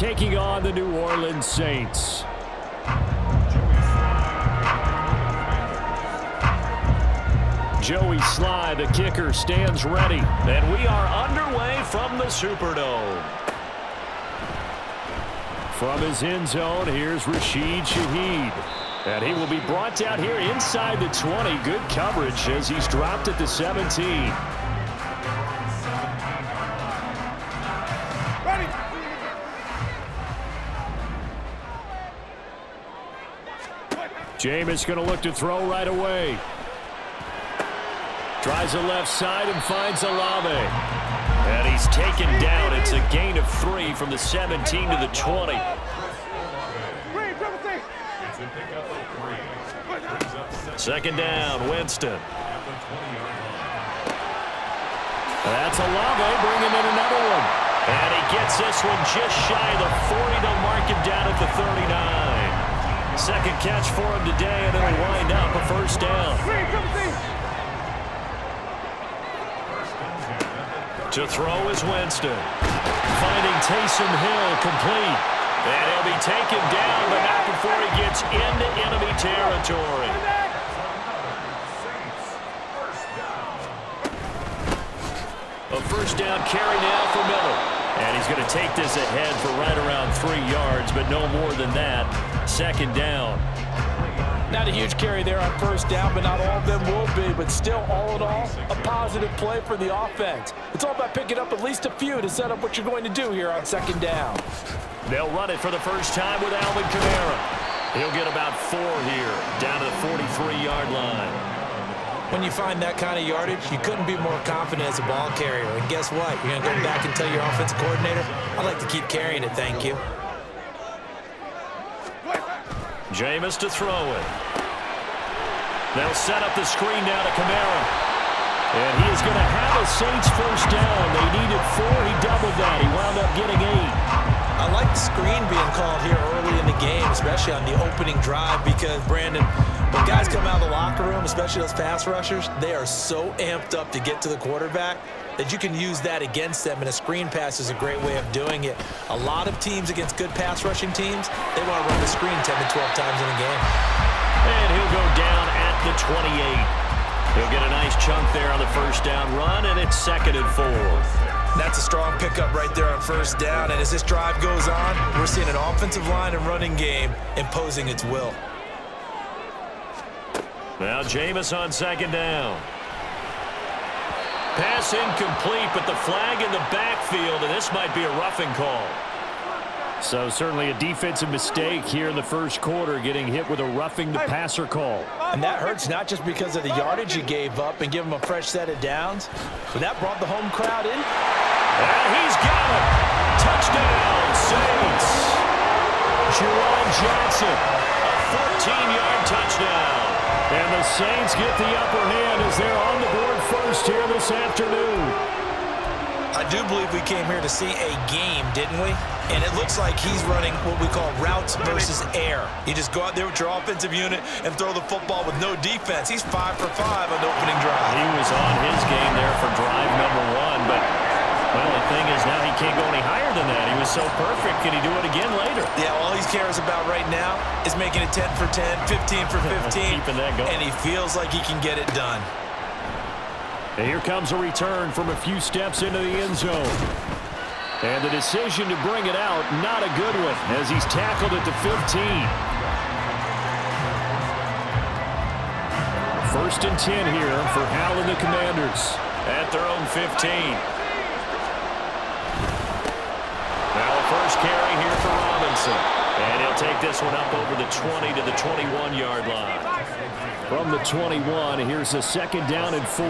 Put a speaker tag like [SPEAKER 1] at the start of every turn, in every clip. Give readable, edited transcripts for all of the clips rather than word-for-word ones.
[SPEAKER 1] taking on the New Orleans Saints. Joey Sly, the kicker, stands ready. And we are underway from the Superdome. From his end zone, here's Rashid Shaheed. And he will be brought down here inside the 20. Good coverage as he's dropped at the 17.
[SPEAKER 2] Ready.
[SPEAKER 1] Jameis going to look to throw right away. Tries the left side and finds Olave. And he's taken down. It's a gain of 3 from the 17 to the 20. Second down, Winston. That's Olave bringing in another one. And he gets this one just shy of the 40 to mark him down at the 39. Second catch for him today, and it'll wind up a first down. To throw is Winston. Finding Taysom Hill complete. And he'll be taken down, but not before he gets into enemy territory. A first down carry now for Miller. And he's going to take this ahead for right around 3 yards, but no more than that. Second down.
[SPEAKER 3] Not a huge carry there on first down, but not all of them will be. But still, all in all, a positive play for the offense. It's all about picking up at least a few to set up what you're going to do here on second down.
[SPEAKER 1] They'll run it for the first time with Alvin Kamara. He'll get about 4 here, down to the 43-yard line.
[SPEAKER 3] When you find that kind of yardage, you couldn't be more confident as a ball carrier. And guess what? You're going to go back and tell your offensive coordinator, I'd like to keep carrying it, thank you.
[SPEAKER 1] Jameis to throw it. They'll set up the screen now to Kamara. And he is going to have a Saints first down. They needed 4. He doubled that. He wound up getting 8.
[SPEAKER 3] I like the screen being called here early in the game, especially on the opening drive, because, Brandon, when guys come out of the locker room, especially those pass rushers, they are so amped up to get to the quarterback that you can use that against them, and a screen pass is a great way of doing it. A lot of teams against good pass rushing teams, they want to run the screen 10 to 12 times in a game.
[SPEAKER 1] And he'll go down at the 28. He'll get a nice chunk there on the first down run, and it's 2nd and 4.
[SPEAKER 3] That's a strong pickup right there on first down, and as this drive goes on, we're seeing an offensive line and running game imposing its will.
[SPEAKER 1] Now Jameis on second down. Pass incomplete, but the flag in the backfield, and this might be a roughing call. So certainly a defensive mistake here in the first quarter, getting hit with a roughing the passer call.
[SPEAKER 3] And that hurts not just because of the yardage you gave up and give them a fresh set of downs, but that brought the home crowd in.
[SPEAKER 1] And he's got it. Touchdown, Saints. Jerome Johnson, a 14-yard touchdown. And the Saints get the upper hand as they're on the board first here this afternoon.
[SPEAKER 3] I do believe we came here to see a game, didn't we? And it looks like he's running what we call routes versus air. You just go out there with your offensive unit and throw the football with no defense. He's 5 for 5 on the opening drive.
[SPEAKER 1] He was on his game there for drive number 1, but, well, the thing is now he can't go any higher than that. He was so perfect. Can he do it again later?
[SPEAKER 3] Yeah, all he cares about right now is making it 10 for 10, 15 for 15.
[SPEAKER 1] Keeping that going.
[SPEAKER 3] And he feels like he can get it done.
[SPEAKER 1] And here comes a return from a few steps into the end zone. And the decision to bring it out, not a good one, as he's tackled at the 15. 1st and 10 here for Hal and the Commanders at their own 15. Now a first carry here for Robinson. And he'll take this one up over the 20 to the 21-yard line. From the 21, here's a 2nd down and 4.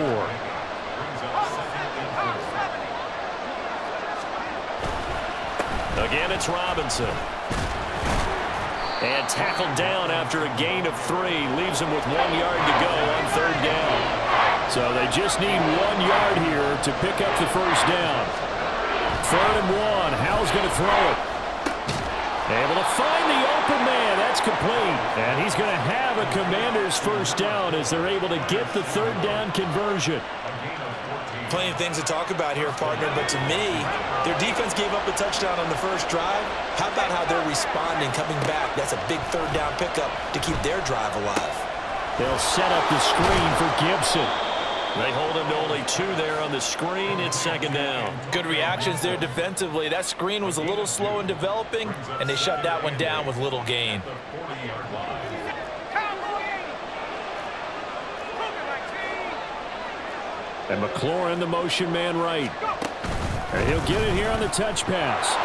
[SPEAKER 1] Again, it's Robinson. And tackled down after a gain of 3. Leaves him with 1 yard to go on 3rd down. So they just need 1 yard here to pick up the first down. 3rd and 1. How's going to throw it? Able to find the open man. That's complete. And he's going to have a Commander's first down as they're able to get the 3rd down conversion.
[SPEAKER 3] plenty of things to talk about here, partner, but to me, their defense gave up a touchdown on the first drive. How about how they're responding, coming back? That's a big third down pickup to keep their drive alive.
[SPEAKER 1] They'll set up the screen for Gibson. They hold him to only 2 there on the screen. It's second down.
[SPEAKER 3] Good reactions there defensively. That screen was a little slow in developing, and they shut that one down with little gain.
[SPEAKER 1] And McLaurin, the motion man right. And he'll get it here on the touch pass.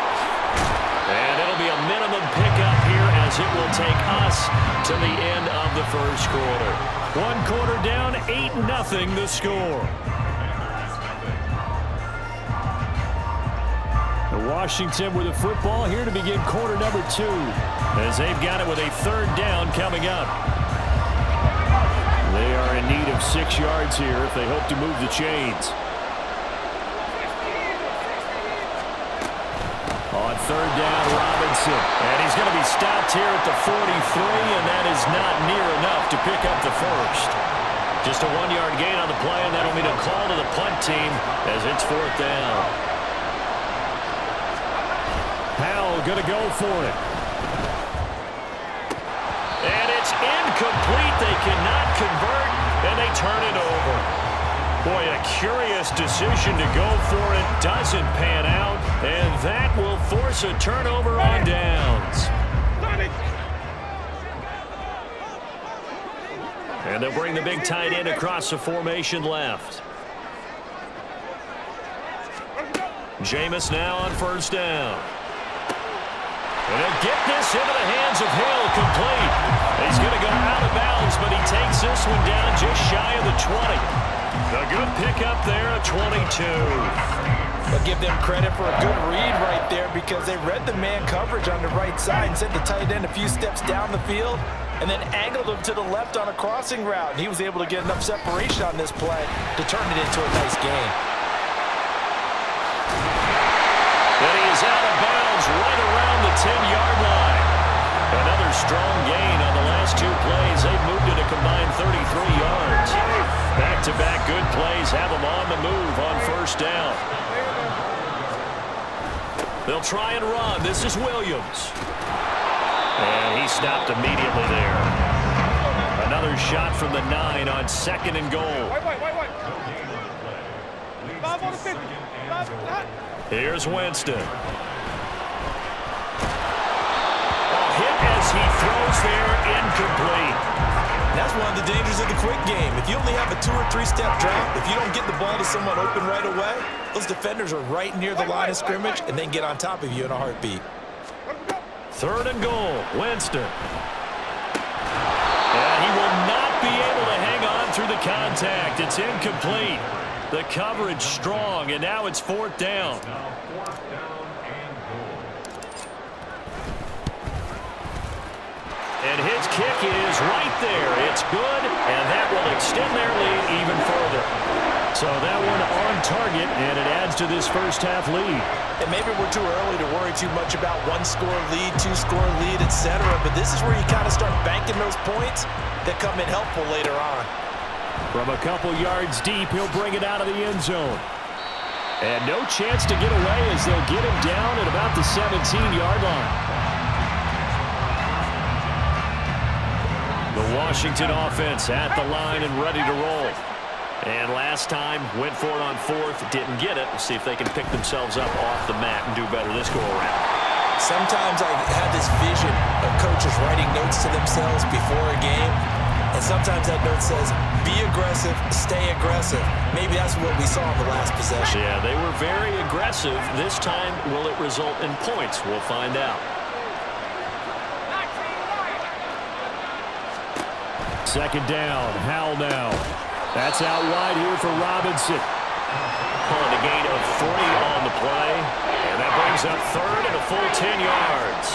[SPEAKER 1] And it'll be a minimum pickup here as it will take us to the end of the first quarter. 1 quarter down, 8-0 the score. The Washington with the football here to begin quarter number 2 as they've got it with a third down coming up. They are in need of 6 yards here if they hope to move the chains. On third down, Robinson. And he's going to be stopped here at the 43, and that is not near enough to pick up the first. Just a 1-yard gain on the play, and that'll mean a call to the punt team as it's fourth down. Powell going to go for it. And it's incomplete. They cannot convert, and they turn it over. Boy, a curious decision to go for it. Doesn't pan out, and that will force a turnover on downs. And they'll bring the big tight end across the formation left. Jameis now on first down. And he'll get this into the hands of Hill, complete. He's going to go out of bounds, but he takes this one down just shy of the 20. A good pickup there at 22.
[SPEAKER 3] But give them credit for a good read right there because they read the man coverage on the right side and sent the tight end a few steps down the field and then angled him to the left on a crossing route. And he was able to get enough separation on this play to turn it into a nice gain.
[SPEAKER 1] And he is out of bounds right around the 10-yard line. Another strong gain on the last 2 plays. They've moved it a combined 33 yards. Back-to-back good plays have them on the move on first down. They'll try and run. This is Williams. And he stopped immediately there. Another shot from the 9 on second and goal. Here's Winston. Hit as he throws there, incomplete.
[SPEAKER 3] That's one of the dangers of the quick game. If you only have a 2- or 3-step drop, if you don't get the ball to someone open right away, those defenders are right near the line of scrimmage and then get on top of you in a heartbeat.
[SPEAKER 1] Third and goal, Winston. And he will not be able to hang on through the contact. It's incomplete. The coverage strong, and now it's fourth down. And his kick is right there. It's good, and that will extend their lead even further. So that one on target, and it adds to this first-half lead.
[SPEAKER 3] And maybe we're too early to worry too much about 1-score lead, 2-score lead, etc. But this is where you kind of start banking those points that come in helpful later on.
[SPEAKER 1] From a couple yards deep, he'll bring it out of the end zone. And no chance to get away as they'll get him down at about the 17-yard line. The Washington offense at the line and ready to roll. And last time, went for it on fourth, didn't get it. We'll see if they can pick themselves up off the mat and do better this go-around.
[SPEAKER 3] Sometimes I have this vision of coaches writing notes to themselves before a game. And sometimes that note says, be aggressive, stay aggressive. Maybe that's what we saw in the last possession.
[SPEAKER 1] Yeah, they were very aggressive. This time, will it result in points? We'll find out. Second down, Howell now. That's out wide here for Robinson. Pulling a gain of 3 on the play. And that brings up third and a full 10 yards.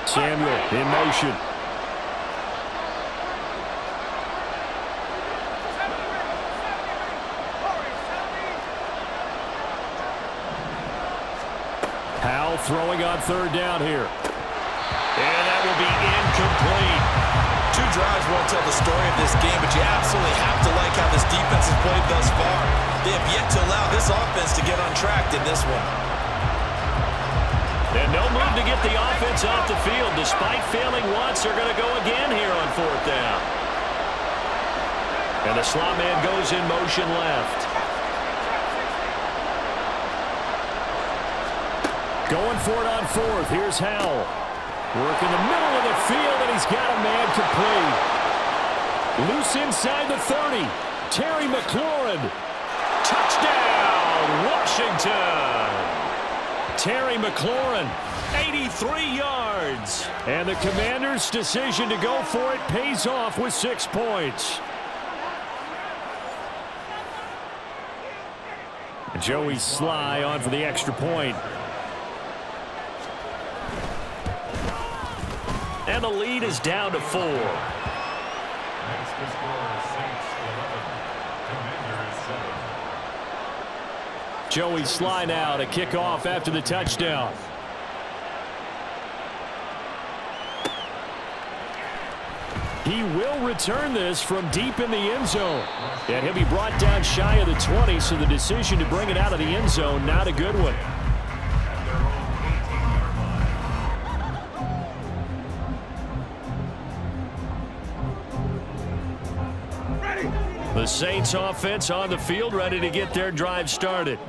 [SPEAKER 1] Samuel in motion. Howell throwing on third down here. And that will be incomplete. Too
[SPEAKER 3] drives won't tell the story of this game, but you absolutely have to like how this defense has played thus far. They have yet to allow this offense to get untracked in this one.
[SPEAKER 1] And no move to get the offense off the field. Despite failing once, they're going to go again here on 4th down. And the slot man goes in motion left. Going for it on 4th. Here's Howell. Work in the middle of the field, and he's got a man complete. Loose inside the 30. Terry McLaurin. Touchdown, Washington. Terry McLaurin, 83 yards. And the Commanders' decision to go for it pays off with 6 points. Joey Sly on for the extra point. And the lead is down to 4. Joey Sly now to kick off after the touchdown. He will return this from deep in the end zone. And he'll be brought down shy of the 20, so the decision to bring it out of the end zone, not a good one. The Saints offense on the field, ready to get their drive started.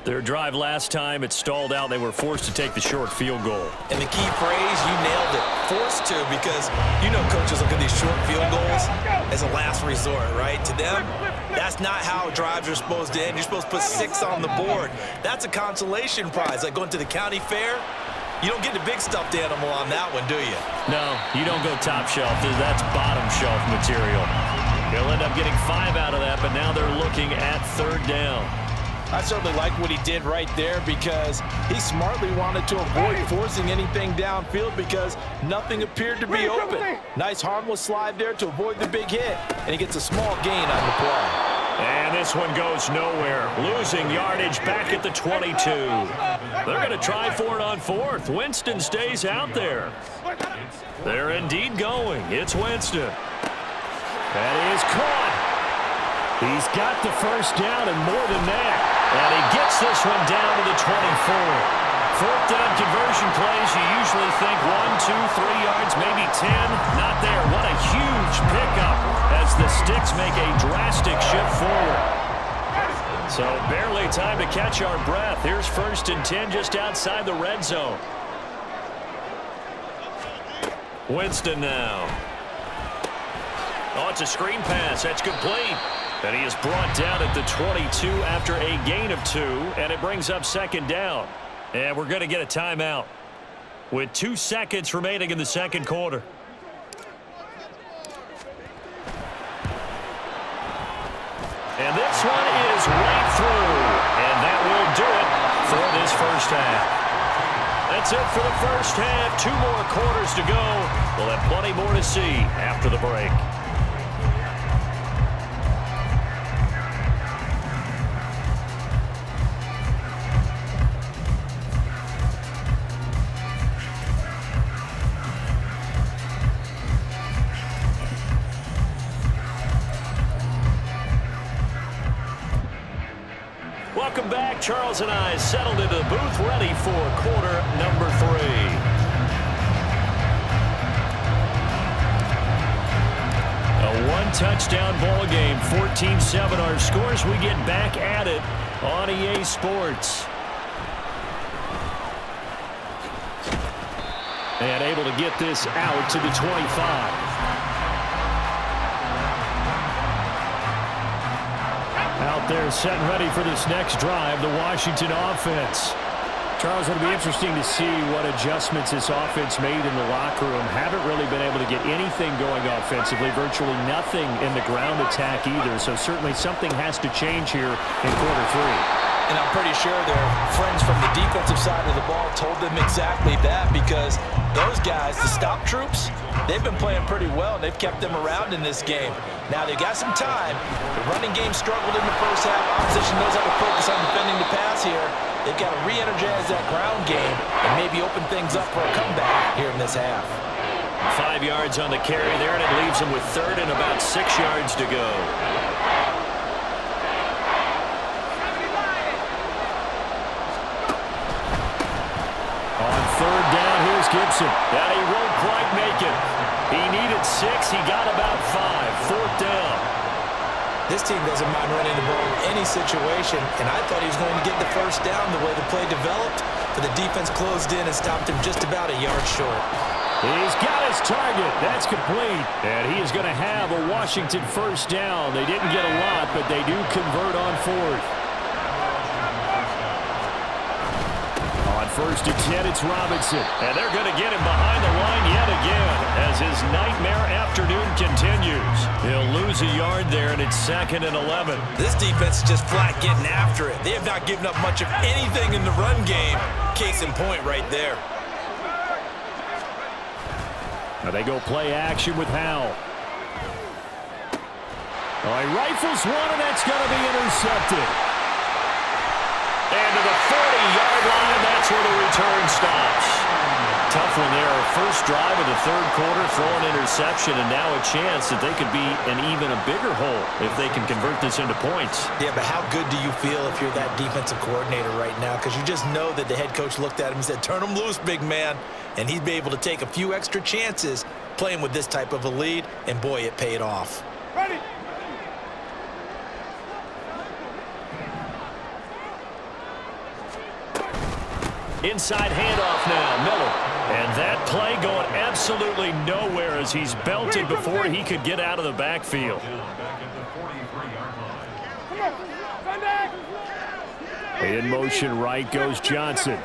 [SPEAKER 1] Their drive last time, it stalled out. They were forced to take the short field goal.
[SPEAKER 3] And the key phrase, you nailed it. Forced to, because you know coaches look at these short field goals as a last resort, right? To them, that's not how drives are supposed to end. You're supposed to put 6 on the board. That's a consolation prize. Like going to the county fair, you don't get the big stuffed animal on that one, do you?
[SPEAKER 1] No, you don't go top shelf. That's bottom shelf material. He'll end up getting 5 out of that, but now they're looking at 3rd down.
[SPEAKER 3] I certainly like what he did right there because he smartly wanted to avoid forcing anything downfield because nothing appeared to be open. Nice harmless slide there to avoid the big hit, and he gets a small gain on the play.
[SPEAKER 1] And this one goes nowhere. Losing yardage back at the 22. They're going to try for it on 4th. Winston stays out there. They're indeed going. It's Winston. That is caught. He's got the first down and more than that. And he gets this one down to the 24. 4th down conversion plays, you usually think 1, 2, 3 yards, maybe 10. Not there. What a huge pickup as the Sticks make a drastic shift forward. So barely time to catch our breath. Here's 1st and 10 just outside the red zone. Winston now. Oh, it's a screen pass. That's complete. And he is brought down at the 22 after a gain of 2, and it brings up 2nd down. And we're going to get a timeout with 2 seconds remaining in the 2nd quarter. And this one is right through, and that will do it for this 1st half. That's it for the 1st half. 2 more quarters to go. We'll have plenty more to see after the break. Welcome back. Charles and I settled into the booth, ready for quarter number 3. A 1-touchdown ball game, 14-7 our scores. We get back at it on EA Sports. And able to get this out to the 25. Out there set and ready for this next drive, the Washington offense. Charles, it'll be interesting to see what adjustments this offense made in the locker room. Haven't really been able to get anything going offensively, virtually nothing in the ground attack either. So certainly something has to change here in quarter 3.
[SPEAKER 3] And I'm pretty sure their friends from the defensive side of the ball told them exactly that, because those guys, the stop troops, they've been playing pretty well, and they've kept them around in this game. Now, they've got some time. The running game struggled in the first half. Opposition knows how to focus on defending the pass here. They've got to re-energize that ground game and maybe open things up for a comeback here in this half.
[SPEAKER 1] 5 yards on the carry there, and it leaves him with third and about 6 yards to go. On third down, here's Gibson. And he won't quite make it. He needed 6. He got about 5. Fourth down.
[SPEAKER 3] This team doesn't mind running the ball in any situation, and I thought he was going to get the first down the way the play developed, but the defense closed in and stopped him just about a yard short.
[SPEAKER 1] He's got his target. That's complete. And he is going to have a Washington first down. They didn't get a lot, but they do convert on fourth. On first and 10, it's Robinson. And they're going to get him behind the line yet again as his nightmare afternoon continues. He'll lose a yard there, and it's 2nd and 11.
[SPEAKER 3] This defense is just flat getting after it. They have not given up much of anything in the run game. Case in point right there.
[SPEAKER 1] Now they go play action with Howell. Oh, he rifles one, and that's going to be intercepted. And to the 40-yard line, that's where the return stops. Tough one there. First drive of the third quarter, throw an interception, and now a chance that they could be in even a bigger hole if they can convert this into points.
[SPEAKER 3] Yeah, but how good do you feel if you're that defensive coordinator right now? Because you just know that the head coach looked at him and said, turn him loose, big man. And he'd be able to take a few extra chances playing with this type of a lead, and boy, it paid off.
[SPEAKER 2] Ready.
[SPEAKER 1] Inside handoff now, Miller. And that play going absolutely nowhere as he's belted before he could get out of the backfield. In motion right goes Johnson.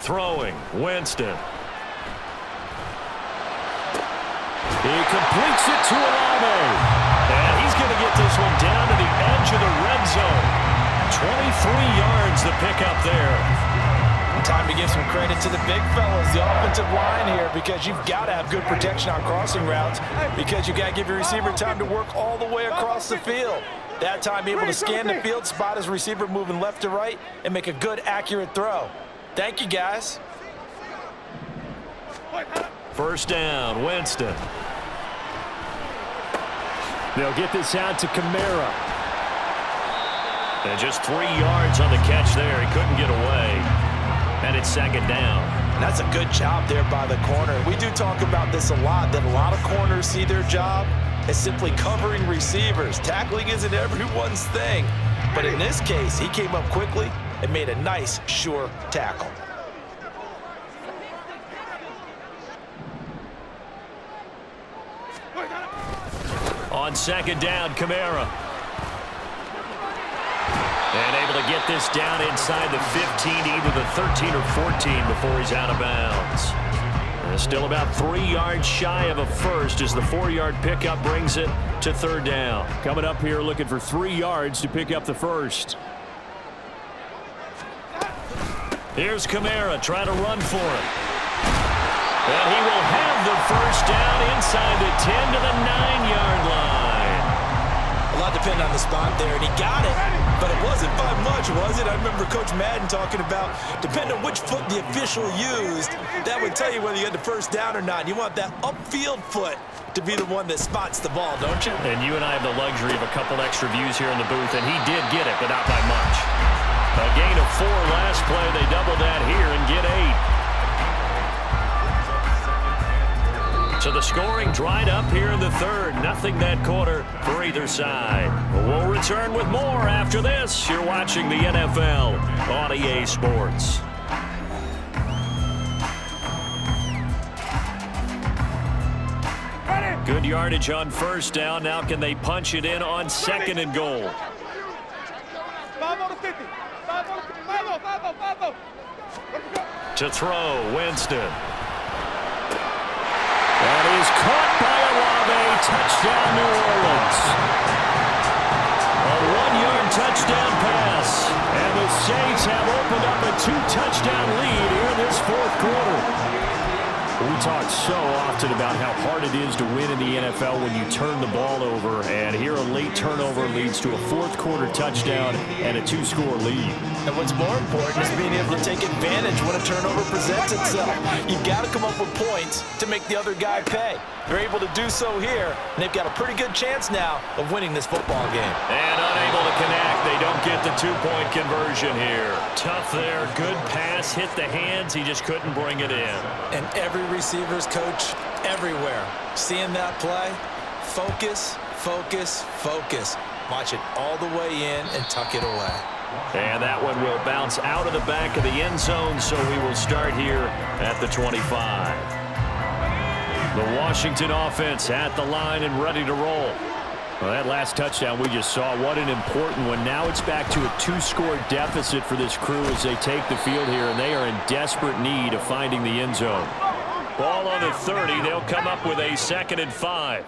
[SPEAKER 1] Throwing, Winston. He completes it to Olave. And he's going to get this one down to the edge of the red zone. 23 yards the pickup there.
[SPEAKER 3] Time to give some credit to the big fellas, the offensive line here, because you've got to have good protection on crossing routes, because you've got to give your receiver time to work all the way across the field. That time, be able to scan the field, spot his receiver moving left to right, and make a good, accurate throw. Thank you, guys.
[SPEAKER 1] First down, Winston. They'll get this out to Kamara. And just 3 yards on the catch there. He couldn't get away. And it's 2nd down.
[SPEAKER 3] And that's a good job there by the corner. We do talk about this a lot, that a lot of corners see their job as simply covering receivers. Tackling isn't everyone's thing. But in this case, he came up quickly and made a nice, sure tackle.
[SPEAKER 1] On 2nd down, Kamara. And able to get this down inside the 15, either the 13 or 14 before he's out of bounds. And still about 3 yards shy of a first as the 4-yard pickup brings it to 3rd down. Coming up here looking for 3 yards to pick up the first. Here's Kamara trying to run for it. And he will have the first down inside the 10 to the 9-yard line.
[SPEAKER 3] A lot depended on the spot there, and he got it, but it wasn't by much, was it? I remember Coach Madden talking about, depending on which foot the official used, that would tell you whether you had the first down or not. You want that upfield foot to be the one that spots the ball, don't you?
[SPEAKER 1] And you and I have the luxury of a couple extra views here in the booth, and he did get it, but not by much. A gain of 4 last play. They double that here and get 8. So the scoring dried up here in the third. Nothing that quarter for either side. We'll return with more after this. You're watching the NFL on EA Sports. Good yardage on first down. Now can they punch it in on 2nd and goal? To throw, Winston. And he's caught by Olave. Touchdown, New Orleans. A 1-yard touchdown pass. And the Saints have opened up a 2-touchdown lead here in this 4th quarter. We talk so often about how hard it is to win in the NFL when you turn the ball over, and here a late turnover leads to a fourth-quarter touchdown and a two-score lead.
[SPEAKER 3] And what's more important is being able to take advantage when a turnover presents itself. You've got to come up with points to make the other guy pay. They're able to do so here, and they've got a pretty good chance now of winning this football game.
[SPEAKER 1] And unable to connect. They don't get the two-point conversion here. Tough there. Good pass. Hit the hands. He just couldn't bring it in.
[SPEAKER 3] And every receiver's coach everywhere. Seeing that play, focus, focus, focus. Watch it all the way in and tuck it away.
[SPEAKER 1] And that one will bounce out of the back of the end zone, so we will start here at the 25. The Washington offense at the line and ready to roll. Well, that last touchdown we just saw, what an important one. Now it's back to a two-score deficit for this crew as they take the field here, and they are in desperate need of finding the end zone. Ball on the 30. They'll come up with a 2nd and 5.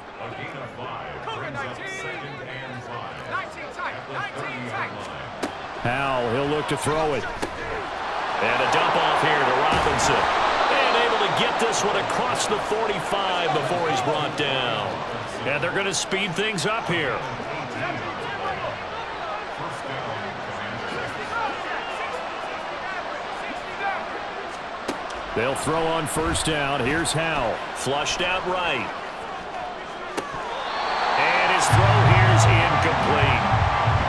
[SPEAKER 1] Howell, he'll look to throw it. And a dump off here to Robinson. And able to get this one across the 45 before he's brought down. And they're going to speed things up here. They'll throw on first down. Here's Howell. Flushed out right. And his throw here's incomplete.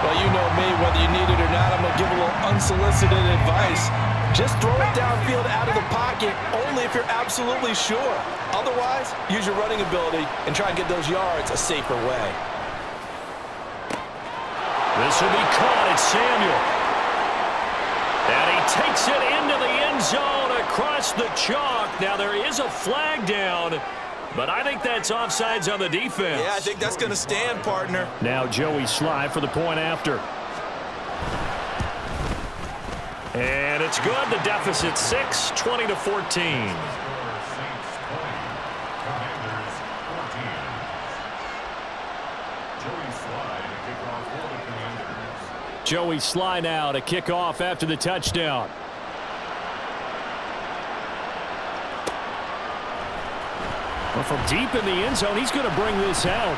[SPEAKER 3] Well, you know me, whether you need it or not, I'm going to give a little unsolicited advice. Just throw it downfield out of the pocket only if you're absolutely sure. Otherwise, use your running ability and try and get those yards a safer way.
[SPEAKER 1] This will be caught. It's Samuel. And he takes it into the end zone across the chalk. Now, there is a flag down, but I think that's offsides on the defense.
[SPEAKER 3] Yeah, I think that's going to stand, partner.
[SPEAKER 1] Now Joey Sly for the point after. And it's good. The deficit 6, 20-14. Joey Sly now to kick off after the touchdown. Well, from deep in the end zone, he's going to bring this out.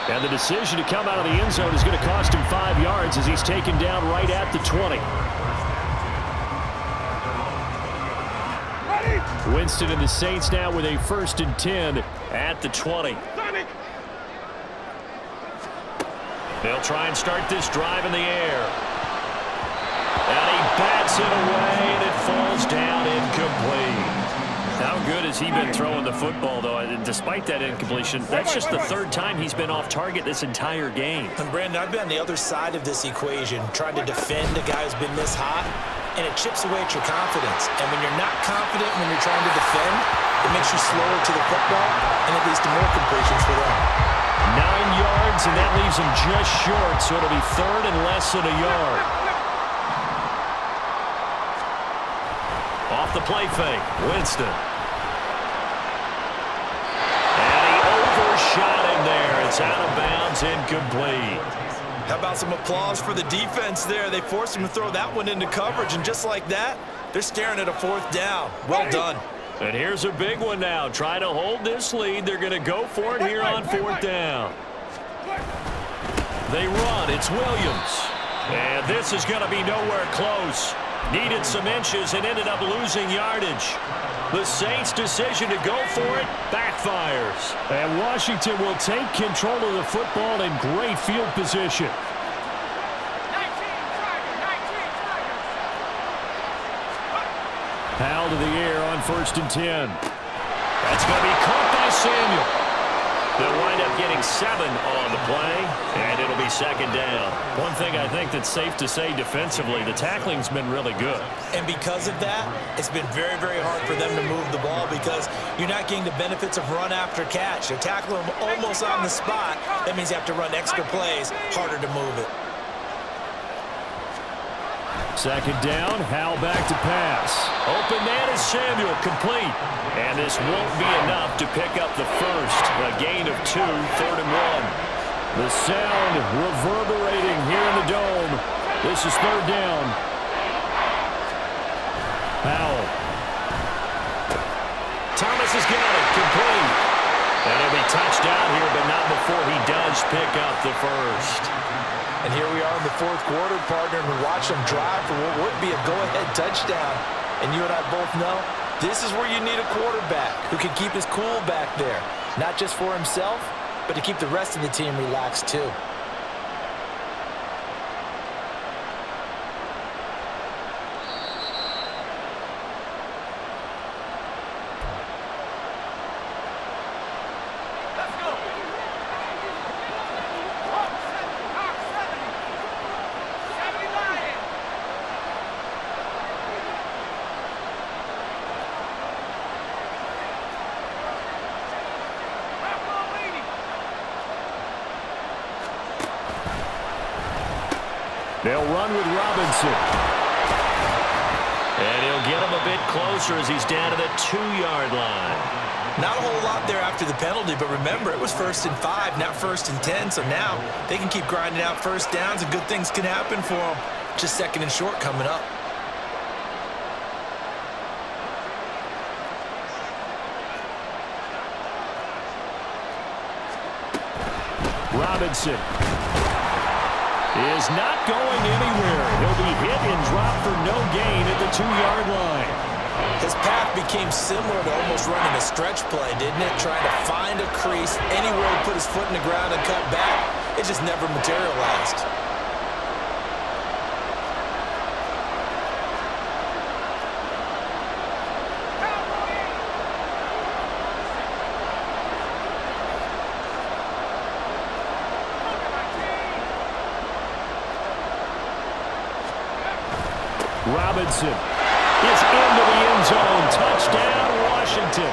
[SPEAKER 1] And the decision to come out of the end zone is going to cost him 5 yards as he's taken down right at the 20. Winston and the Saints now with a 1st and 10 at the 20. They'll try and start this drive in the air. And he bats it away, and it falls down incomplete. How good has he been throwing the football, though? Despite that incompletion, that's just the 3rd time he's been off target this entire game.
[SPEAKER 3] And, Brandon, I've been on the other side of this equation, trying to defend a guy who's been this hot, and it chips away at your confidence. And when you're not confident when you're trying to defend, it makes you slower to the football, and it leads to more completions for them.
[SPEAKER 1] 9 yards, and that leaves him just short, so it'll be 3rd and less than a yard. Off the play fake, Winston. And he overshot him there. It's out of bounds, incomplete.
[SPEAKER 3] How about some applause for the defense there? They forced him to throw that one into coverage, and just like that, they're staring at a 4th down. Well done.
[SPEAKER 1] And here's a big one now. Try to hold this lead. They're going to go for it here on 4th down. They run. It's Williams. And this is going to be nowhere close. Needed some inches and ended up losing yardage. The Saints' decision to go for it backfires. And Washington will take control of the football in great field position. Howell to the air on 1st and 10. That's going to be caught by Samuel. They'll wind up getting 7 on the play, and it'll be 2nd down. One thing I think that's safe to say defensively, the tackling's been really good. And because of that, it's been very, very hard for them to move the ball because you're not getting the benefits of run after catch. You're tackling them almost on the spot. That means you have to run extra plays, harder to move it. 2nd down, Howell back to pass. Open man is Samuel, complete. And this won't be enough to pick up the first. A gain of 2, 3rd and 1. The sound reverberating here in the dome. This is 3rd down. Howell. This has got it complete. And he'll be touched down here, but not before he does pick up the first.
[SPEAKER 3] And here we are in the fourth quarter, partner, and we watch them drive for what would be a go-ahead touchdown. And you and I both know this is where you need a quarterback who can keep his cool back there, not just for himself, but to keep the rest of the team relaxed too.
[SPEAKER 1] They'll run with Robinson. And he'll get him a bit closer as he's down to the 2-yard line.
[SPEAKER 3] Not a whole lot there after the penalty, but remember, it was 1st and 5, not 1st and 10, so now they can keep grinding out first downs and good things can happen for them. Just 2nd and short coming up.
[SPEAKER 1] Robinson is not going anywhere. He'll be hit and dropped for no gain at the 2-yard line.
[SPEAKER 3] His path became similar to almost running a stretch play, didn't it? Trying to find a crease, anywhere to put his foot in the ground and cut back. It just never materialized.
[SPEAKER 1] Robinson is into the end zone. Touchdown, Washington.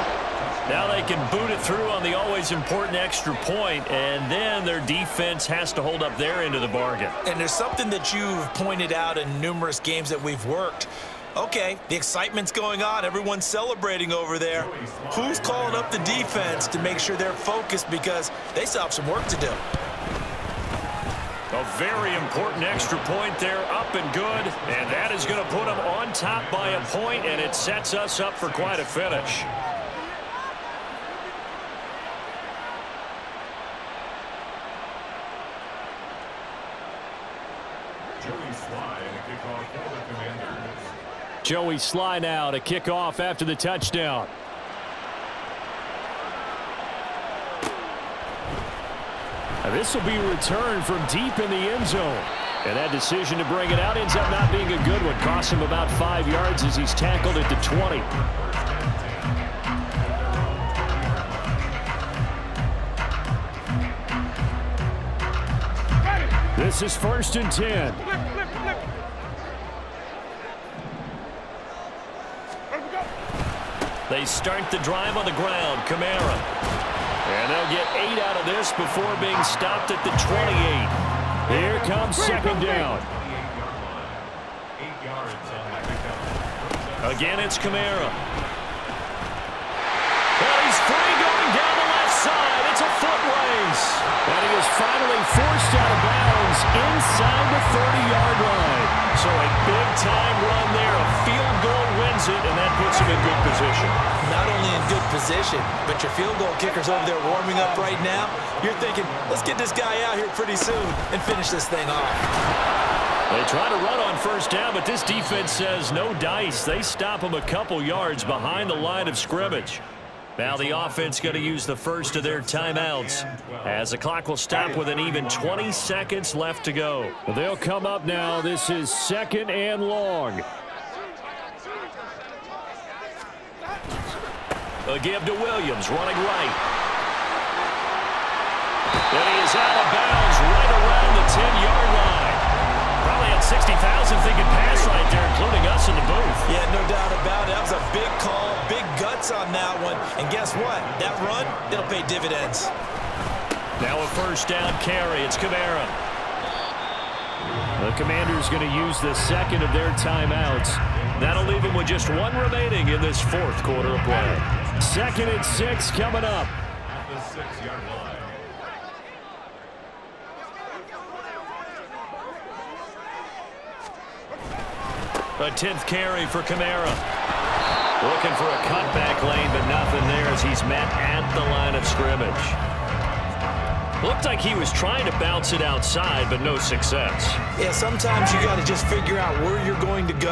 [SPEAKER 1] Now they can boot it through on the always important extra point, and then their defense has to hold up their end of the bargain.
[SPEAKER 3] And there's something that you've pointed out in numerous games that we've worked. Okay, the excitement's going on. Everyone's celebrating over there. Who's calling up the defense to make sure they're focused because they still have some work to do?
[SPEAKER 1] A very important extra point there, up and good, and that is going to put them on top by a point, and it sets us up for quite a finish. Joey Sly now to kick off after the touchdown. This will be returned from deep in the end zone. And that decision to bring it out ends up not being a good one. Costs him about 5 yards as he's tackled at the 20. This is 1st and 10. They start the drive on the ground. Kamara. And they'll get 8 out of this before being stopped at the 28. Here comes 2nd down. Again, it's Kamara. And he's free going down the left side. It's a foot race. And he is finally forced out of bounds inside the 30-yard line. So a big-time run there. A field goal wins it, and that puts him in good position.
[SPEAKER 3] Not only in good position, but your field goal kicker's over there warming up right now. You're thinking, let's get this guy out here pretty soon and finish this thing off.
[SPEAKER 1] They try to run on 1st down, but this defense says no dice. They stop him a couple yards behind the line of scrimmage. Now the offense going to use the first of their timeouts as the clock will stop with an even 20 seconds left to go. Well, they'll come up now. This is 2nd and long. A give to Williams, running right. And he is out of bounds right around the 10-yard line. Probably had 60,000 thinking pass right there, including us in the booth.
[SPEAKER 3] Yeah, no doubt about it. That was a big call, big guts on that one. And guess what? That run, it'll pay dividends.
[SPEAKER 1] Now a 1st down carry. It's Kamara. The Commanders going to use the 2nd of their timeouts. That'll leave them with just 1 remaining in this 4th quarter of play. 2nd and 6 coming up.
[SPEAKER 2] At the 6-yard line.
[SPEAKER 1] A 10th carry for Kamara. Looking for a cutback lane, but nothing there as he's met at the line of scrimmage. Looked like he was trying to bounce it outside, but no success.
[SPEAKER 3] Yeah, sometimes you got to just figure out where you're going to go,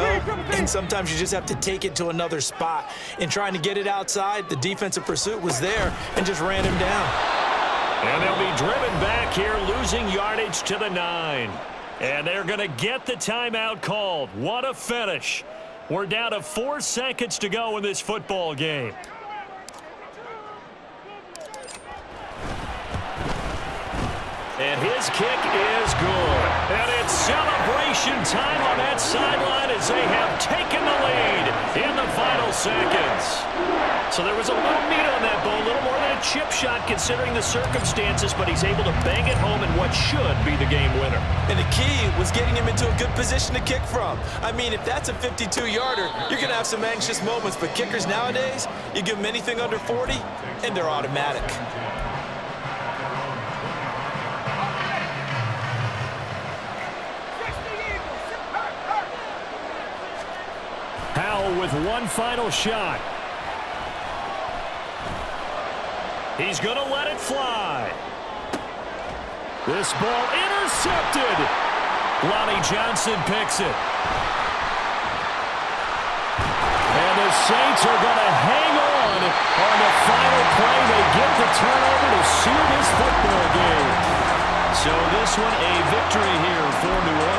[SPEAKER 3] and sometimes you just have to take it to another spot. In trying to get it outside, the defensive pursuit was there and just ran him down.
[SPEAKER 1] And they'll be driven back here, losing yardage to the 9. And they're going to get the timeout called. What a finish. We're down to 4 seconds to go in this football game. And his kick is good. And it's celebration time on that sideline as they have taken the lead in the final seconds. So there was a little meat on that ball, a little more than a chip shot considering the circumstances, but he's able to bang it home in what should be the game winner.
[SPEAKER 3] And the key was getting him into a good position to kick from. I mean, if that's a 52-yarder, you're going to have some anxious moments, but kickers nowadays, you give them anything under 40, and they're automatic.
[SPEAKER 1] With one final shot. He's going to let it fly. This ball intercepted. Lonnie Johnson picks it. And the Saints are going to hang on the final play. They get the turnover to seal this football game. So this one a victory here for New Orleans.